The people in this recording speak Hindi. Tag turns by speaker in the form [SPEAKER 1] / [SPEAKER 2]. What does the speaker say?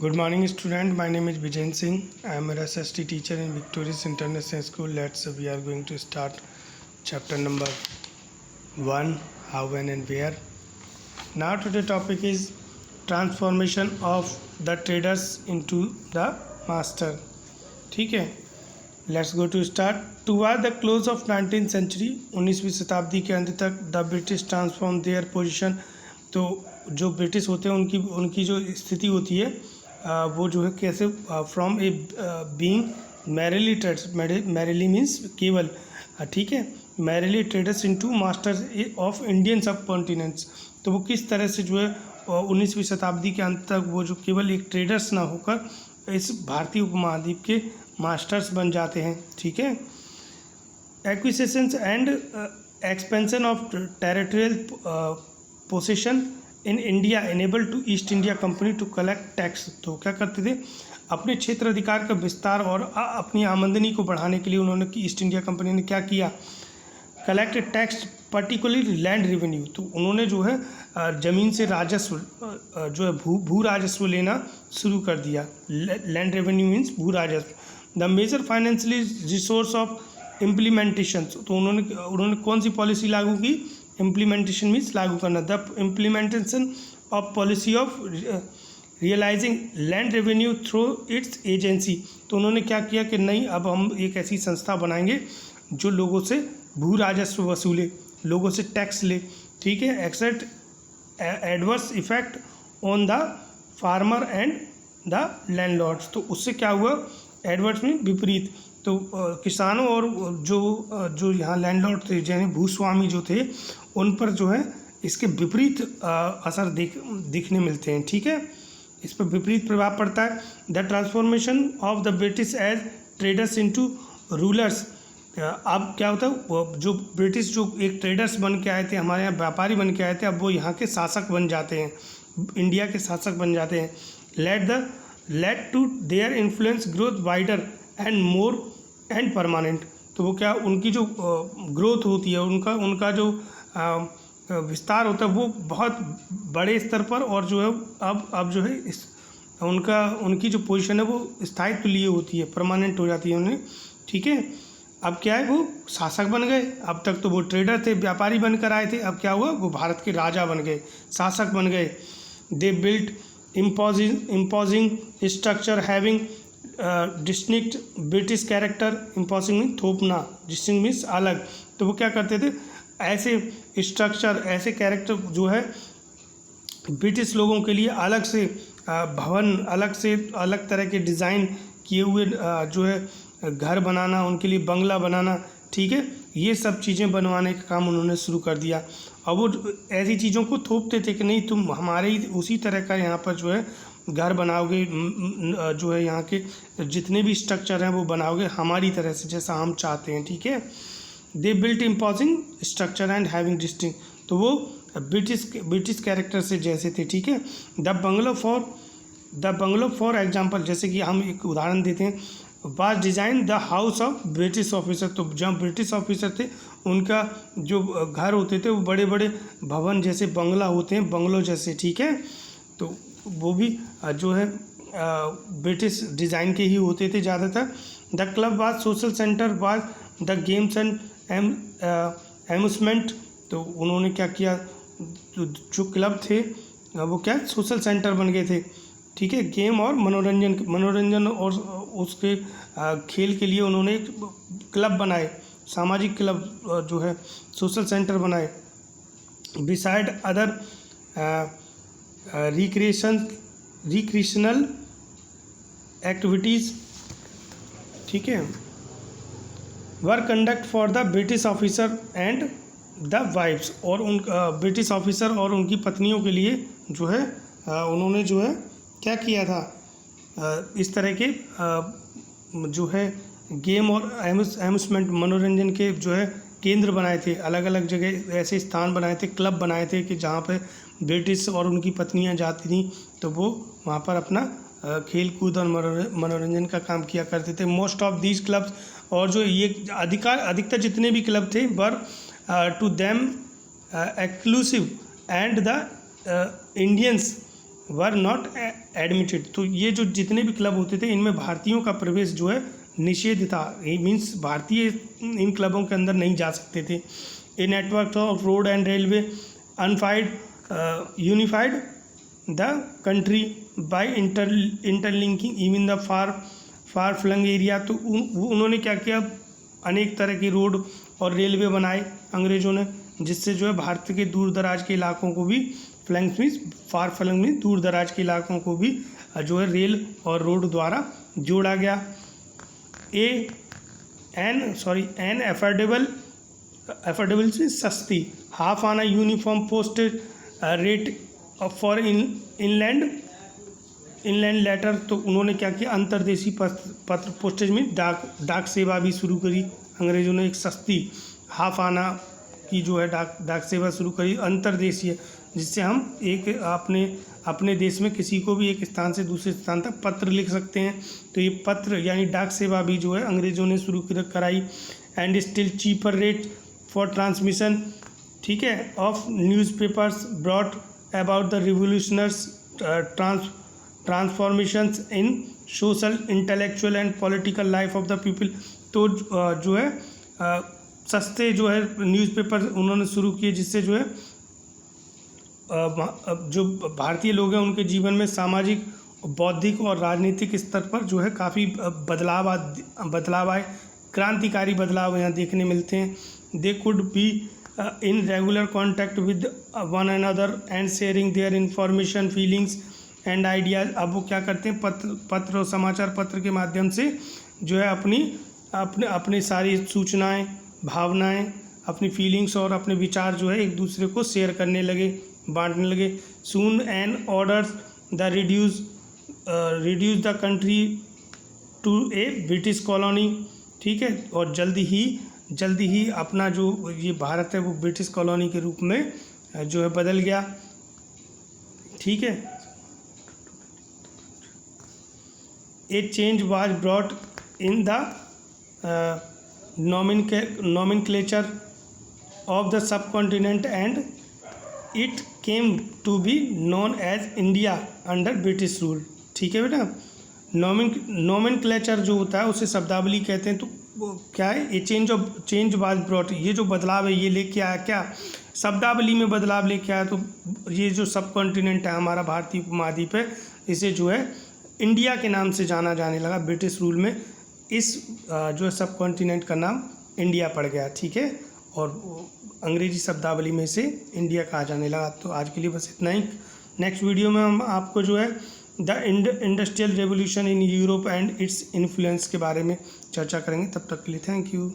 [SPEAKER 1] Good morning, student. My name is Bijen Singh. I am a SST teacher in Victorious International School. We are going to start chapter number 1, how, when and where. Now today topic is transformation of the traders into the master. ठीक है, let's go to start. Toward the close of 19th century, 19वीं शताब्दी के अंत तक the British transformed their position. तो जो ब्रिटिश होते हैं उनकी जो स्थिति होती है वो जो है कैसे from a being merrily traders, merrily means केवल, ठीक है, merrily traders into masters of Indian सब कॉन्टिनेंट्स। तो वो किस तरह से जो है 19वीं शताब्दी के अंत तक वो जो केवल एक ट्रेडर्स ना होकर इस भारतीय उपमहाद्वीप के मास्टर्स बन जाते हैं। ठीक है, acquisitions and expansion of territorial possession in India enable to East India Company to collect tax. तो क्या करते थे, अपने क्षेत्र अधिकार का विस्तार और अपनी आमदनी को बढ़ाने के लिए उन्होंने ईस्ट इंडिया कंपनी ने क्या किया, collect tax, particularly land revenue. तो उन्होंने जो है ज़मीन से राजस्व जो है भू राजस्व लेना शुरू कर दिया। लैंड रेवेन्यू मीन्स भू राजस्व। The major financially resource of implementation. तो उन्होंने कौन सी पॉलिसी लागू की, इम्प्लीमेंटेशन मीन्स लागू करना। The implementation of policy of realising land revenue through its agency. तो उन्होंने क्या किया कि नहीं, अब हम एक ऐसी संस्था बनाएंगे जो लोगों से भू राजस्व वसूले, लोगों से टैक्स ले। ठीक है, except adverse effect on the farmer and the landlords. तो उससे क्या हुआ, एडवर्स मीन विपरीत। तो किसानों और जो यहाँ लैंडलॉर्ड थे, यानी भूस्वामी जो थे, उन पर जो है इसके विपरीत असर दिखने मिलते हैं। ठीक है, इस पर विपरीत प्रभाव पड़ता है। The transformation of the British as traders into rulers. अब क्या होता है, जो ब्रिटिश जो एक ट्रेडर्स बन के आए थे, हमारे यहाँ व्यापारी बन के आए थे, अब वो यहाँ के शासक बन जाते हैं, इंडिया के शासक बन जाते हैं। Led to their influence growth wider and more and permanent. तो वो क्या, उनकी जो ग्रोथ होती है, उनका जो विस्तार होता है वो बहुत बड़े स्तर पर, और जो है अब जो है उनकी जो पोजीशन है वो स्थायित्व लिए होती है, परमानेंट हो जाती है उन्हें। ठीक है, अब क्या है, वो शासक बन गए। अब तक तो वो ट्रेडर थे, व्यापारी बनकर आए थे, अब क्या हुआ, वो भारत के राजा बन गए, शासक बन गए। They built imposing structure having distinct British character। imposing mean थोपना, distinct मीन्स अलग। तो वो क्या करते थे, ऐसे स्ट्रक्चर, ऐसे कैरेक्टर जो है ब्रिटिश लोगों के लिए अलग से भवन, अलग तरह के डिज़ाइन किए हुए जो है घर बनाना, उनके लिए बंगला बनाना। ठीक है, ये सब चीज़ें बनवाने का काम उन्होंने शुरू कर दिया। और वो ऐसी चीज़ों को थोपते थे कि नहीं, तुम हमारे ही उसी तरह का यहाँ पर जो है घर बनाओगे, जो है यहाँ के जितने भी स्ट्रक्चर हैं वो बनाओगे हमारी तरह से, जैसा हम चाहते हैं। ठीक है, they built imposing structure and having distinct. तो वो ब्रिटिश कैरेक्टर से जैसे थे। ठीक है, द बंगलो फॉर एग्जाम्पल, जैसे कि हम एक उदाहरण देते हैं, was design the house of British officer. तो जहाँ ब्रिटिश ऑफिसर थे उनका जो घर होते थे वो बड़े बड़े भवन जैसे बंगला होते हैं, बंगलों जैसे। ठीक है, तो वो भी जो है ब्रिटिश डिज़ाइन के ही होते थे ज़्यादातर। The club was social centre was the games and amusement. तो उन्होंने क्या किया, जो क्लब थे वो क्या सोशल सेंटर बन गए थे। ठीक है, गेम और मनोरंजन और उसके खेल के लिए उन्होंने क्लब बनाए, सामाजिक क्लब जो है सोशल सेंटर बनाए। Beside other recreational activities. ठीक है, were conduct for the British officer and the wifes. और उन ब्रिटिश ऑफिसर और उनकी पत्नियों के लिए जो है उन्होंने जो है क्या किया था, इस तरह के जो है गेम और एम्यूजमेंट, मनोरंजन के जो है केंद्र बनाए थे, अलग अलग जगह ऐसे स्थान बनाए थे, क्लब बनाए थे कि जहाँ पे ब्रिटिश और उनकी पत्नियाँ जाती थीं तो वो वहाँ पर अपना खेल कूद और मनोरंजन का काम किया करते थे। मोस्ट ऑफ दीज क्लब्स, और जो ये अधिकतर जितने भी क्लब थे, were to them exclusive and the Indians were not admitted. तो ये जो जितने भी क्लब होते थे इनमें भारतीयों का प्रवेश जो है निषेध था, मीन्स भारतीय इन क्लबों के अंदर नहीं जा सकते थे। A network of road and railway unified the country by interlinking even the far flung area. तो उन्होंने क्या किया, अनेक तरह की रोड और रेलवे बनाए अंग्रेज़ों ने, जिससे जो है भारत के दूर दराज के इलाकों को भी, फ्लंग्स मीन्स फार फ्लंग में दूर दराज के इलाकों को भी जो है रेल और रोड द्वारा जोड़ा गया। एन अफोर्डेबल से सस्ती half anna uniform post rate for inland letter. तो उन्होंने क्या किया, अंतर्देशीय पत्र पोस्टेज में डाक सेवा भी शुरू करी अंग्रेज़ों ने। एक सस्ती हाफ आना की जो है डाक सेवा शुरू करी अंतर्देशीय, जिससे हम एक अपने देश में किसी को भी एक स्थान से दूसरे स्थान तक पत्र लिख सकते हैं। तो ये पत्र यानी डाक सेवा भी जो है अंग्रेज़ों ने शुरू कराई। And still cheaper rate for transmission, ठीक है, of newspapers brought about the revolutionaries transformations in social, intellectual and political life of the people. तो जो है सस्ते जो है न्यूज़पेपर उन्होंने शुरू किए, जिससे जो है जो भारतीय लोग हैं उनके जीवन में सामाजिक, बौद्धिक और राजनीतिक स्तर पर जो है काफ़ी बदलाव आए, क्रांतिकारी बदलाव यहाँ देखने मिलते हैं। They could be in regular contact with one another and sharing their information, feelings and ideas. अब वो क्या करते हैं, पत्र और समाचार पत्र के माध्यम से जो है अपनी सारी सूचनाएं, भावनाएं, अपनी फीलिंग्स और अपने विचार जो है एक दूसरे को शेयर करने लगे, बांटने लगे। Soon and orders the reduce the country to a British colony, ठीक है, और जल्दी ही अपना जो ये भारत है वो ब्रिटिश कॉलोनी के रूप में जो है बदल गया, ठीक है। ए change was brought in the nomenclature of the subcontinent and it came to be known as India under British rule, ठीक है बेटा। नोमेनक्लेचर जो होता है उसे शब्दावली कहते हैं। तो वो क्या है, ये चेंज वाज ब्रॉट, ये जो बदलाव है ये लेके आया, क्या शब्दावली में बदलाव लेके आया। तो ये जो सब कॉन्टिनेंट है हमारा भारतीय उपमहाद्वीप है, इसे जो है इंडिया के नाम से जाना जाने लगा। ब्रिटिश रूल में इस जो सब कॉन्टिनेंट का नाम इंडिया पड़ गया, ठीक है, और अंग्रेजी शब्दावली में से इंडिया कहा जाने लगा। तो आज के लिए बस इतना ही। नेक्स्ट वीडियो में हम आपको जो है the industrial revolution in Europe and its influence के बारे में चर्चा करेंगे। तब तक के लिए थैंक यू।